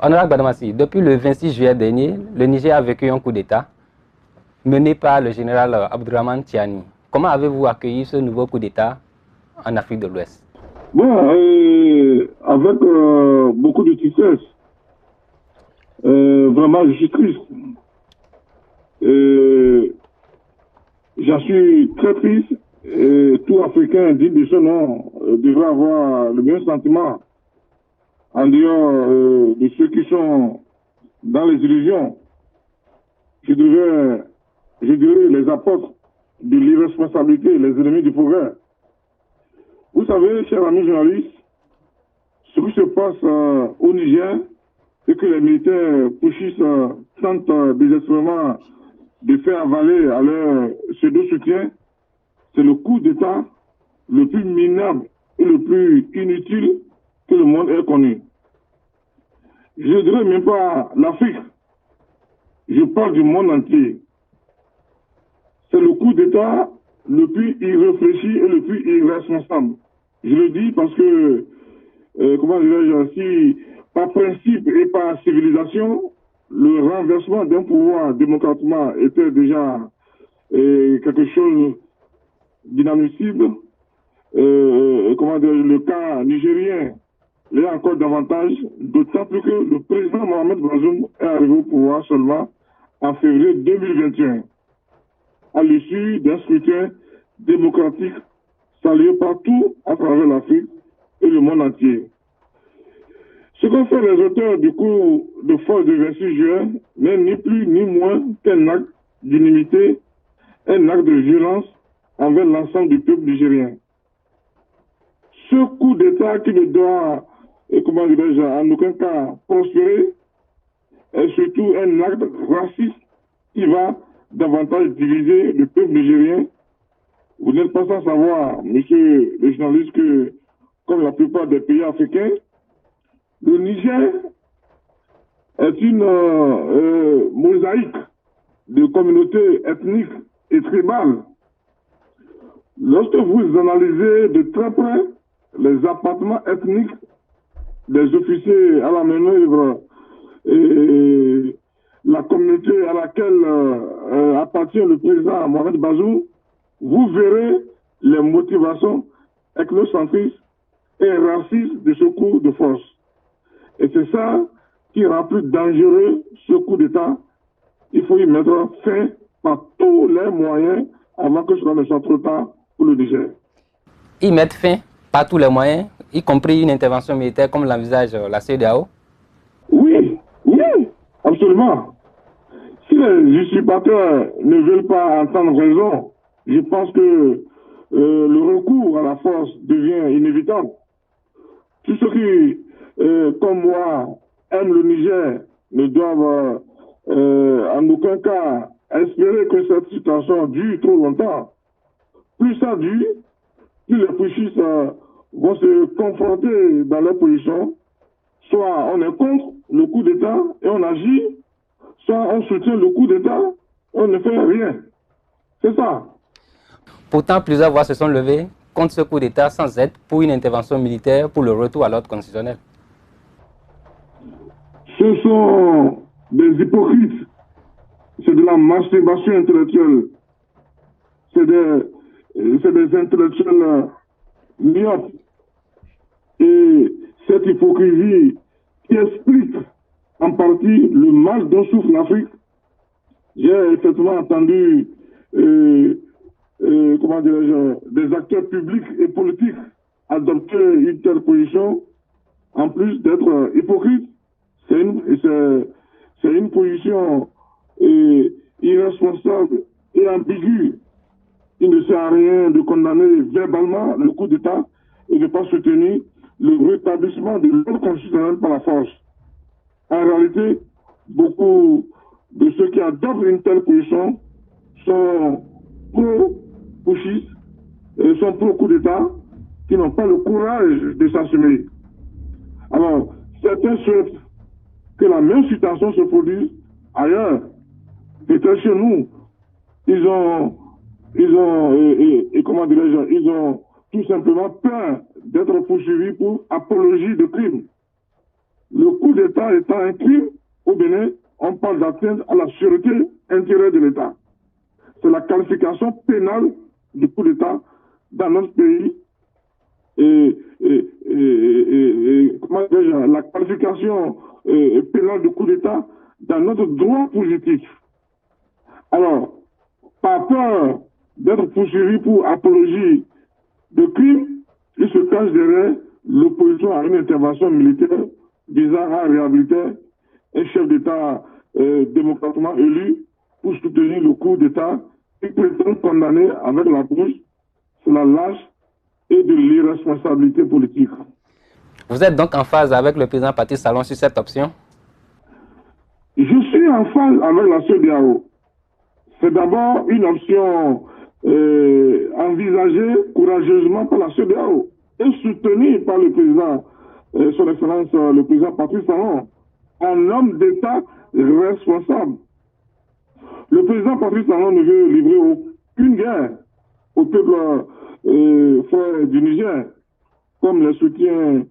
Honorable Badamassi, depuis le 26 juillet dernier, le Niger a vécu un coup d'État mené par le général Abdourahmane Tiani. Comment avez-vous accueilli ce nouveau coup d'État en Afrique de l'Ouest? Bon, avec beaucoup de tristesse. Vraiment, je suis triste. J'en suis très triste. Tout Africain digne de ce nom devrait avoir le même sentiment en dehors de ceux qui sont dans les illusions. Je dirais les apôtres de l'irresponsabilité, les ennemis du progrès. Vous savez, chers amis journalistes, ce qui se passe au Niger, c'est que les militaires pushistes tentent désespérément de faire avaler à leur pseudo-soutien. C'est le coup d'État le plus minable et le plus inutile que le monde ait connu. Je ne dirais même pas l'Afrique. Je parle du monde entier. C'est le coup d'État le plus irréfléchi et le plus irresponsable. Je le dis parce que, comment dirais-je, si par principe et par civilisation, le renversement d'un pouvoir démocratiquement était déjà quelque chose d'inadmissible, comment dire, le cas nigérien l'est encore davantage, d'autant plus que le président Mohamed Bazoum est arrivé au pouvoir seulement en février 2021, à l'issue d'un scrutin démocratique salué partout à travers l'Afrique et le monde entier. Ce qu'ont fait les auteurs du coup de force du 26 juin n'est ni plus ni moins qu'un acte d'inimité, un acte de violence envers l'ensemble du peuple nigérien. Ce coup d'État qui ne doit, comment dirais-je, en aucun cas prospérer, est surtout un acte raciste qui va davantage diviser le peuple nigérien. Vous n'êtes pas sans savoir, monsieur le journaliste, que comme la plupart des pays africains, le Niger est une mosaïque de communautés ethniques et tribales. Lorsque vous analysez de très près les appartements ethniques des officiers à la manœuvre et la communauté à laquelle appartient le président Mohamed Bazoum, vous verrez les motivations ethnocentristes et racistes de ce coup de force. Et c'est ça qui rend plus dangereux ce coup d'État. Il faut y mettre fin par tous les moyens avant que cela ne soit trop tard pour le Niger. Y mettre fin par tous les moyens, y compris une intervention militaire comme l'envisage la CEDEAO? Oui, absolument. Si les usurpateurs ne veulent pas entendre raison, je pense que le recours à la force devient inévitable. Tous ceux qui, comme moi, aiment le Niger ne doivent en aucun cas espérer que cette situation dure trop longtemps. Plus ça dure, plus les pushistes vont se confronter dans leur position. Soit on est contre le coup d'État et on agit, soit on soutient le coup d'État et on ne fait rien. C'est ça. Pourtant, plusieurs voix se sont levées contre ce coup d'État sans aide pour une intervention militaire pour le retour à l'ordre constitutionnel. Ce sont des hypocrites. C'est de la masturbation intellectuelle. C'est des intellectuels myopes. Et cette hypocrisie qui explique en partie le mal dont souffre l'Afrique. J'ai effectivement entendu comment dirais-je, des acteurs publics et politiques adopter une telle position. En plus d'être hypocrite, c'est une position irresponsable et ambiguë. Il ne sert à rien de condamner verbalement le coup d'État et de ne pas soutenir le rétablissement de l'ordre constitutionnel par la force. En réalité, beaucoup de ceux qui adoptent une telle position sont pro-pushistes, sont pro-coup d'État, qui n'ont pas le courage de s'assumer. Alors, certains souhaitent que la même situation se produise ailleurs. Peut-être chez nous, ils ont comment dirais-je, ils ont tout simplement peur d'être poursuivis pour apologie de crimes. le coup d'État étant un crime au Bénin, on parle d'atteinte à la sûreté intérieure de l'État. C'est la qualification pénale du coup d'État dans notre pays. Comment dire, la qualification pénale du coup d'État dans notre droit positif. Alors, par peur d'être poursuivi pour apologie de crime, il se cache derrière l'opposition à une intervention militaire visant à réhabiliter un chef d'État démocratiquement élu pour soutenir le coup d'État et prétend condamner avec la bouche sur la lâche et de l'irresponsabilité politique. Vous êtes donc en phase avec le président Patrice Talon sur cette option? Je suis en phase avec la CEDEAO. C'est d'abord une option envisagée courageusement par la CEDEAO et soutenue par le président, son Excellence le président Patrice Talon, un homme d'État responsable. Le président Patrice Talon ne veut livrer aucune guerre au peuple frère du Niger, comme le soutien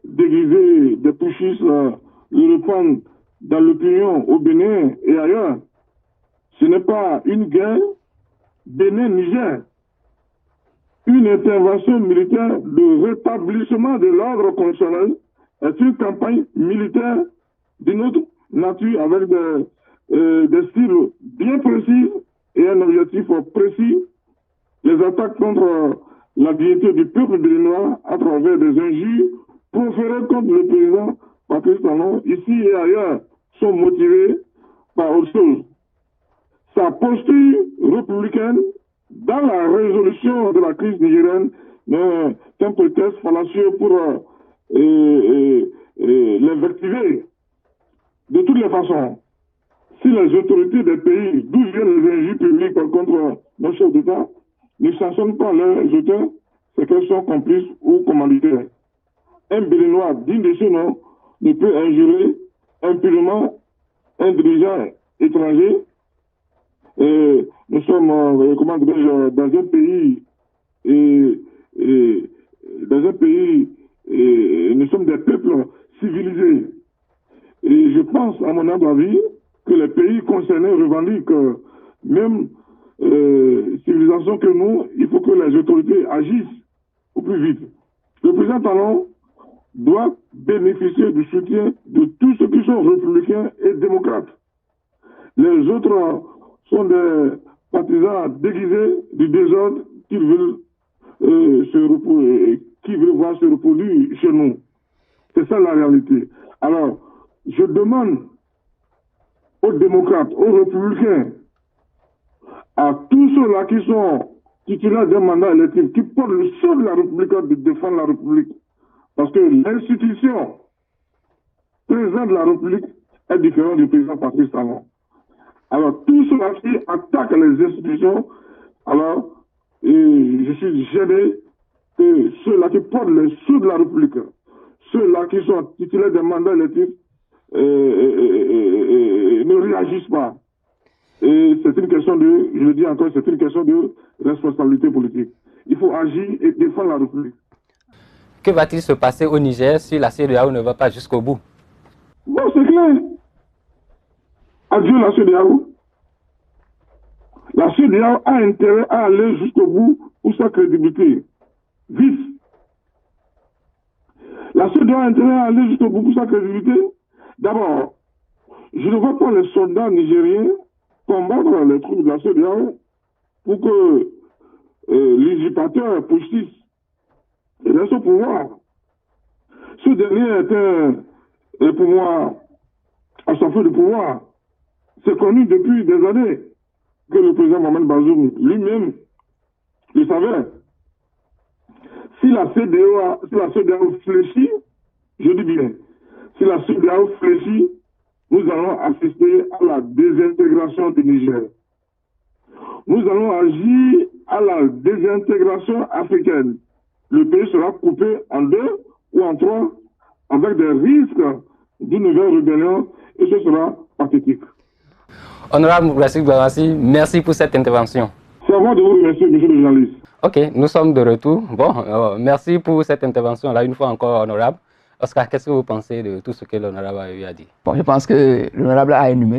déguisé des putschistes le répandent dans l'opinion au Bénin et ailleurs. Ce n'est pas une guerre Bénin-Niger. Une intervention militaire de rétablissement de l'ordre constitutionnel est une campagne militaire d'une autre nature avec des cibles bien précises et un objectif précis. Les attaques contre la dignité du peuple béninois à travers des injures proférées contre le président Patrice Talon, ici et ailleurs, sont motivées par autre chose. Sa posture républicaine dans la résolution de la crise nigérienne n'est qu'un prétexte fallacieux pour l'invectiver. De toutes les façons, si les autorités des pays d'où viennent les injures publiques contre nos chefs d'État ne sanctionnent pas leurs auteurs, c'est qu'elles sont complices ou commanditaires. Un Béninois digne de ce nom ne peut injurer impunément un dirigeant étranger. Nous sommes dans un pays nous sommes des peuples civilisés. Et je pense, à mon humble avis, que les pays concernés revendiquent même civilisation que nous. Il faut que les autorités agissent au plus vite. Le président Talon doit bénéficier du soutien de tous ceux qui sont républicains et démocrates. Les autres sont des partisans déguisés du désordre qui veulent voir se reproduire chez nous. C'est ça la réalité. Alors, je demande aux démocrates, aux républicains, à tous ceux-là qui sont titulaires d'un mandat électif, qui portent le sceau de la République, de défendre la République. Parce que l'institution président de la République est différente du président Patrice Talon. Alors, tous ceux-là qui attaquent les institutions, alors, je suis gêné que ceux-là qui portent les sceaux de la République, ceux-là qui sont titulaires d'un mandat électif, ne réagissent pas. Et c'est une question de, je le dis encore, c'est une question de responsabilité politique. Il faut agir et défendre la République. Que va-t-il se passer au Niger si la CEDEAO ne va pas jusqu'au bout? Bon, c'est clair. Adieu la CEDEAO. La CEDEAO a intérêt à aller jusqu'au bout pour sa crédibilité. Vite. La CEDEAO a intérêt à aller jusqu'au bout pour sa crédibilité. D'abord, je ne vois pas les soldats nigériens combattre les troupes de la CEDEAO pour que l'usurpateur putschiste reste au pouvoir. Ce dernier est un pouvoir à sa fin de pouvoir. C'est connu depuis des années que le président Mohamed Bazoum lui-même le savait. Si la CEDEAO fléchit, je dis bien, si la CEDEAO fléchit, nous allons assister à la désintégration du Niger. Nous allons agir à la désintégration africaine. Le pays sera coupé en deux ou en trois avec des risques d'une nouvelle rébellion et ce sera pathétique. Honorable Rassik Bamassi, merci pour cette intervention. C'est à moi de vous remercier, monsieur le journaliste. Ok, nous sommes de retour. Bon, merci pour cette intervention-là, une fois encore, honorable. Oscar, qu'est-ce que vous pensez de tout ce que l'honorable a eu à dire? Bon, je pense que l'honorable a énuméré